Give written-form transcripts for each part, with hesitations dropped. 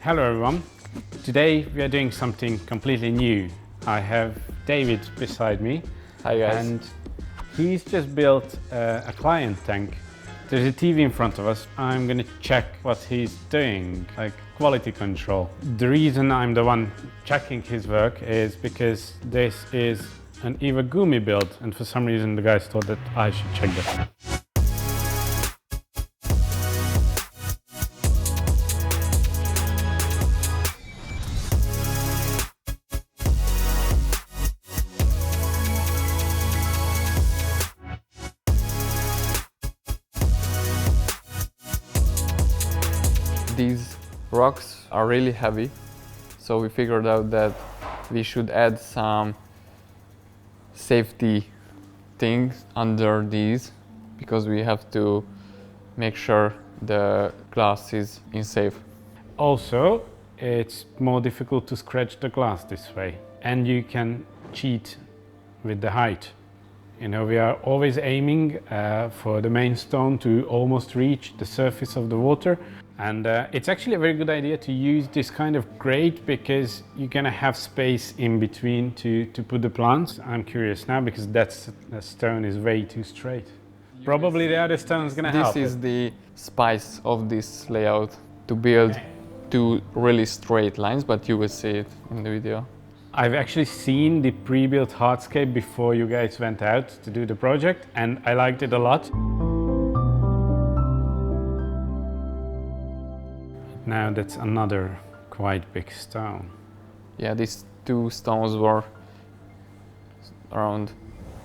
Hello everyone. Today we are doing something completely new. I have David beside me. Hi guys. And he's just built a client tank. There's a TV in front of us. I'm gonna check what he's doing, like quality control. The reason I'm the one checking his work is because this is an Iwagumi build, and for some reason the guys thought that I should check that. These rocks are really heavy, so we figured out that we should add some safety things under these because we have to make sure the glass is safe. Also, it's more difficult to scratch the glass this way, and you can cheat with the height. You know, we are always aiming for the main stone to almost reach the surface of the water. And it's actually a very good idea to use this kind of grate because you're gonna have space in between to put the plants. I'm curious now because that stone is way too straight. Probably the other stone is gonna help. This is the spice of this layout, to build two really straight lines, but you will see it in the video. I've actually seen the pre-built hardscape before you guys went out to do the project, and I liked it a lot. Now that's another quite big stone. Yeah, these two stones were around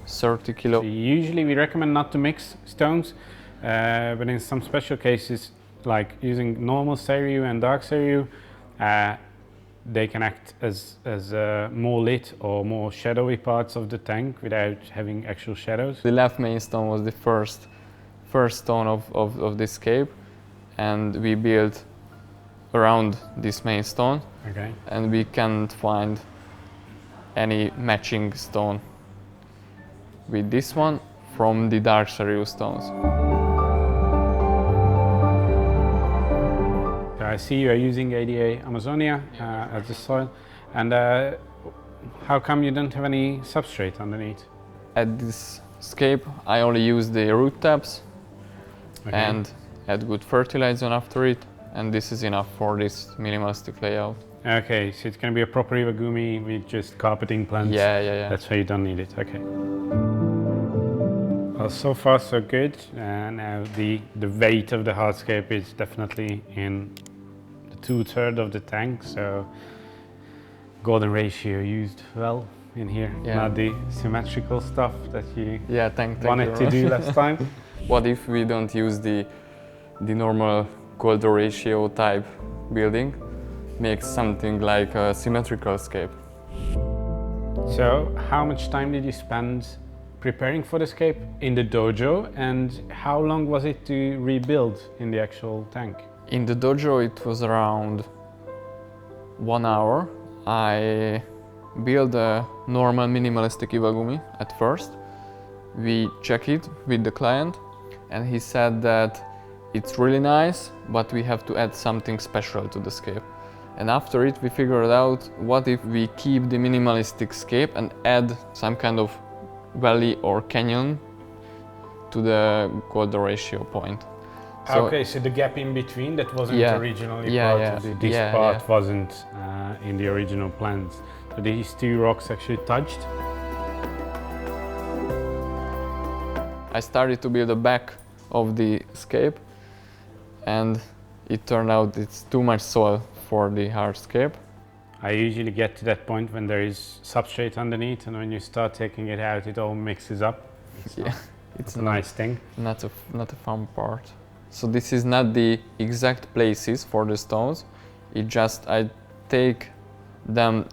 30 kilo. Usually we recommend not to mix stones, but in some special cases, like using normal Seiryu and Dark Seiryu, they can act as more lit or more shadowy parts of the tank without having actual shadows. The left main stone was the first stone of this cape, and we built around this main stone. Okay. And we can't find any matching stone with this one from the Dark Seiryu stones. I see you are using ADA Amazonia as the soil, and how come you don't have any substrate underneath? At this scape I only use the root tabs and add good fertilizer after it, and this is enough for this minimalistic layout. Okay, so it's going to be a proper Iwagumi with just carpeting plants. Yeah. That's why you don't need it. Okay. Well, so far so good. Now the weight of the hardscape is definitely in the 2/3 of the tank, so golden ratio used well in here. Yeah. Not the symmetrical stuff that you thank wanted you to do last time. What if we don't use the normal golden ratio type building? Makes something like a symmetrical scape. So how much time did you spend preparing for the scape in the dojo, and how long was it to rebuild in the actual tank? In the dojo it was around 1 hour. I built a normal minimalistic Iwagumi at first. We checked it with the client and he said that it's really nice, but we have to add something special to the scape. And after it we figured out, what if we keep the minimalistic scape and add some kind of valley or canyon to the golden ratio point. Okay, so the gap in between that wasn't originally part of this part wasn't in the original plans. So these two rocks actually touched. I started to build the back of the scape, and it turned out it's too much soil for the hardscape. I usually get to that point when there is substrate underneath, and when you start taking it out, it all mixes up. It's a nice thing. Not a fun part. So this is not the exact places for the stones. It just, I take them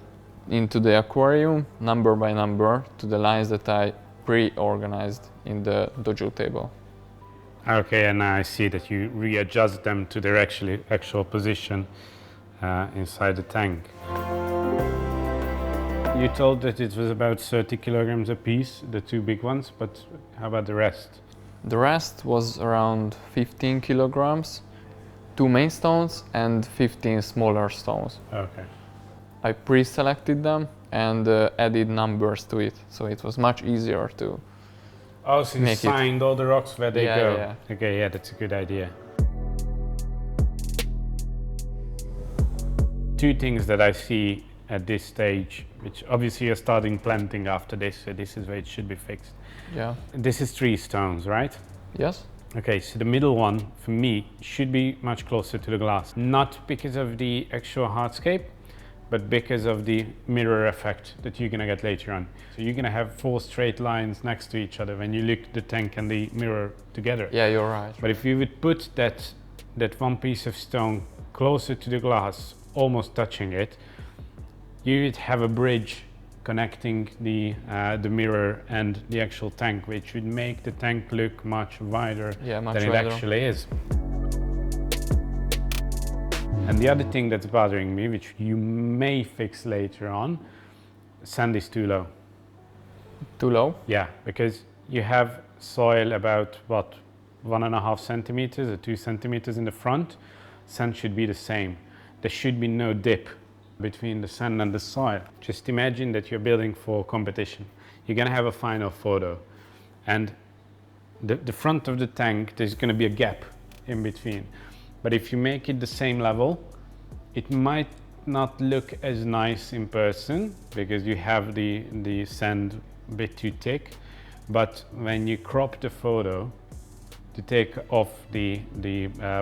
into the aquarium number by number to the lines that I pre-organized in the dojo table. Okay, and now I see that you readjust them to their actual position inside the tank. You told that it was about 30 kilograms a piece, the two big ones, but how about the rest? The rest was around 15 kilograms. 2 main stones and 15 smaller stones. Okay. I pre-selected them and added numbers to it, so it was much easier to Oh, so you make signed all the rocks where they go? Yeah. Okay, yeah, that's a good idea. Two things that I see at this stage, which obviously you're starting planting after this, so this is where it should be fixed. Yeah. This is 3 stones, right? Yes. Okay, so the middle one, for me, should be much closer to the glass. Not because of the actual hardscape, but because of the mirror effect that you're gonna get later on. So you're gonna have 4 straight lines next to each other when you look the tank and the mirror together. Yeah, you're right. But if you would put that one piece of stone closer to the glass, almost touching it, you would have a bridge connecting the mirror and the actual tank, which would make the tank look much wider than it actually is. And the other thing that's bothering me, which you may fix later on, sand is too low. Too low? Yeah, because you have soil about, what, 1.5 centimeters or 2 centimeters in the front. Sand should be the same. There should be no dip between the sand and the soil. Just imagine that you're building for competition. You're gonna have a final photo, and the front of the tank, there's gonna be a gap in between. But if you make it the same level, it might not look as nice in person because you have the sand a bit too thick. But when you crop the photo to take off the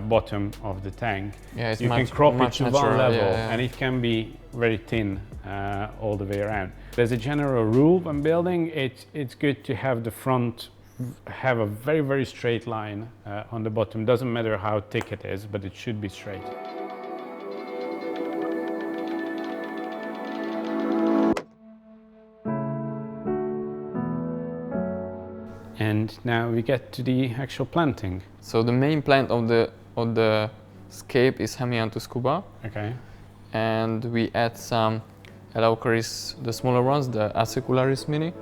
bottom of the tank, you can crop it to one level, and it can be very thin all the way around. There's a general rule when building. It's good to have the front have a very, very straight line on the bottom. Doesn't matter how thick it is, but it should be straight. And now we get to the actual planting. So the main plant of the scape is Hemigrammus Cuba. Okay. And we add some Eleocharis, the smaller ones, the acicularis mini.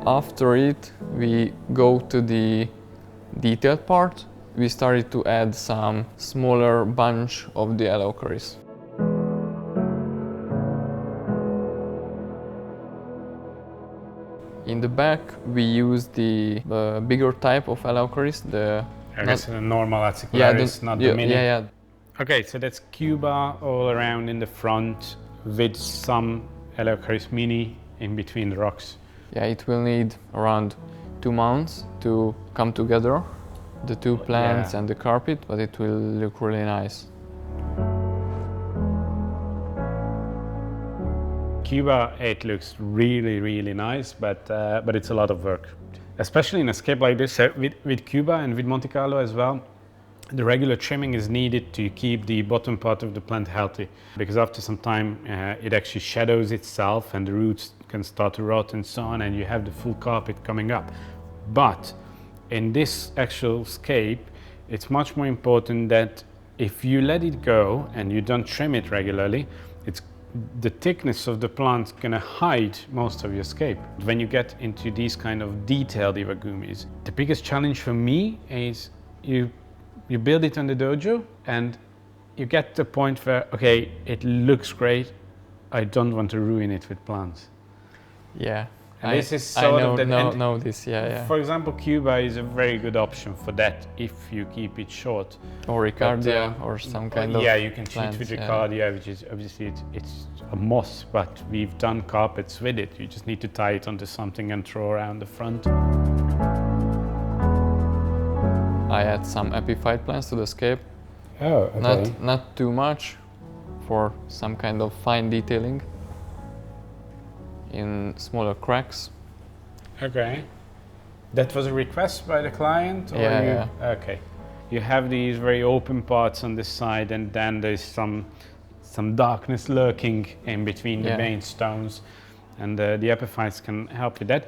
After it, we go to the detailed part. We started to add some smaller bunch of the Eleocharis. In the back, we use the bigger type of Eleocharis, the normal acicularis, not the mini. Yeah. Okay, so that's Cuba all around in the front with some Eleocharis mini in between the rocks. Yeah, it will need around 2 months to come together, the 2 plants and the carpet, but it will look really nice. Cuba, it looks really, really nice, but it's a lot of work. Especially in a scape like this, with Cuba and with Monte Carlo as well, the regular trimming is needed to keep the bottom part of the plant healthy, because after some time it actually shadows itself and the roots can start to rot and so on, and you have the full carpet coming up. But in this actual scape, it's much more important that if you let it go and you don't trim it regularly, the thickness of the plant's gonna hide most of your scape. When you get into these kind of detailed Iwagumis, the biggest challenge for me is you build it on the dojo and you get to the point where, okay, it looks great, I don't want to ruin it with plants. Yeah. And this is sort of know this, yeah. For example, Cuba is a very good option for that if you keep it short. Or Riccardia, or some kind of. Yeah, you can plants, cheat with Riccardia, which is obviously it's a moss, but we've done carpets with it. You just need to tie it onto something and throw around the front. I add some epiphyte plants to the scape. Oh, okay. Not too much, for some kind of fine detailing in smaller cracks. Okay. That was a request by the client? Or Yeah. Okay. You have these very open parts on this side, and then there's some darkness lurking in between the main stones, and the epiphytes can help with that.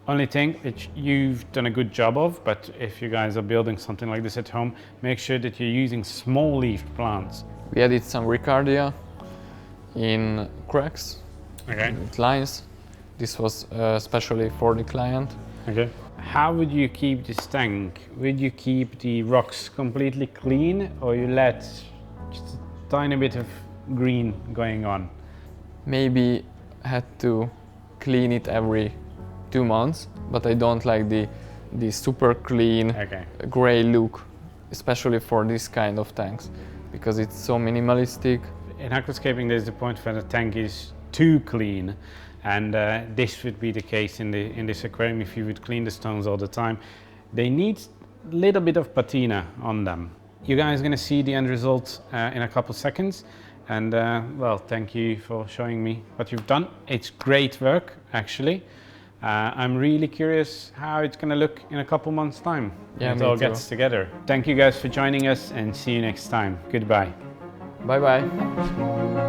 Only thing which you've done a good job of, but if you guys are building something like this at home, make sure that you're using small leafed plants. We added some Riccardia in cracks Okay. with lines. This was especially for the client. Okay. How would you keep this tank? Would you keep the rocks completely clean, or you let just a tiny bit of green going on? Maybe had to clean it every 2 months, but I don't like the super clean gray look, especially for this kind of tanks, because it's so minimalistic. In aquascaping, there's the point where the tank is too clean, and this would be the case in this aquarium if you would clean the stones all the time. They need a little bit of patina on them. You guys are going to see the end result in a couple seconds, and well, thank you for showing me what you've done. It's great work, actually. I'm really curious how it's going to look in a couple months' time when it all gets together. Thank you guys for joining us, and see you next time. Goodbye. Bye bye.